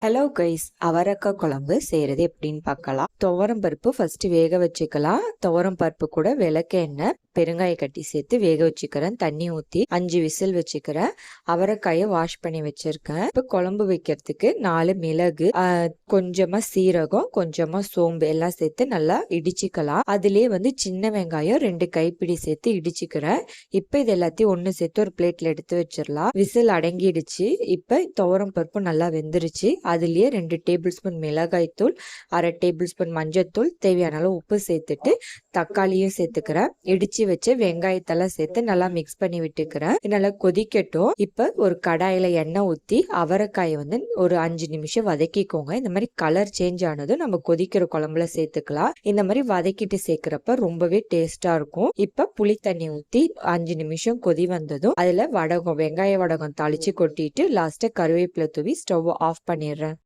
Hello guys, அவரக்காய் குழம்பு செய்கிறது எப்படின்னு பார்க்கலாம். துவரம் பருப்பு ஃபஸ்ட்டு வேக வச்சுக்கலாம். துவரம் பருப்பு கூட விளக்கெண்ணெய் பெருங்காய கட்டி சேர்த்து வேக வச்சுக்கிறேன். தண்ணி ஊற்றி 5 விசில் வச்சுக்கிறேன். அவரைக்காயை வாஷ் பண்ணி வச்சுருக்கேன். இப்போ குழம்பு வைக்கிறதுக்கு 4 மிளகு, கொஞ்சமாக சீரகம், கொஞ்சமாக சோம்பு எல்லாம் சேர்த்து நல்லா இடிச்சிக்கலாம். அதுலேயே சின்ன வெங்காயம் 2 கைப்பிடி சேர்த்து இடிச்சிக்கிறேன். இப்போ இது எல்லாத்தையும் ஒன்று சேர்த்து ஒரு பிளேட்டில் எடுத்து வச்சிடலாம். விசில் அடங்கிடுச்சு. இப்போ துவரம் பருப்பு நல்லா வெந்துருச்சு. அதுலேயே 2 டேபிள் ஸ்பூன் மிளகாய் தூள், 1/2 டேபிள் ஸ்பூன் மஞ்சத்தூள், தேவையான அளவு உப்பு சேர்த்துட்டு தக்காளியும் சேர்த்துக்கிறேன். இடிச்சு வச்சு வெங்காயத்தெல்லாம் சேர்த்து நல்லா மிக்ஸ் பண்ணி விட்டுக்கிறேன். நல்லா கொதிக்கட்டும். இப்போ ஒரு கடாயில எண்ணெய் ஊற்றி அவரைக்காயை ஒரு 5 நிமிஷம் வதக்கிக்கோங்க. இந்த மாதிரி கலர் சேஞ்ச் ஆனதும் நம்ம கொதிக்கிற குழம்புல சேர்த்துக்கலாம். இந்த மாதிரி வதக்கிட்டு சேர்க்கிறப்ப ரொம்பவே டேஸ்டா இருக்கும். இப்ப புளி தண்ணி ஊற்றி 5 நிமிஷம் கொதி வந்ததும் அதுல வெங்காய வடகம் தாளிச்சு கொட்டிட்டு லாஸ்ட்டா கருவேப்பிலை தூவி ஸ்டவ் ஆஃப் பண்ணிடுறேன்.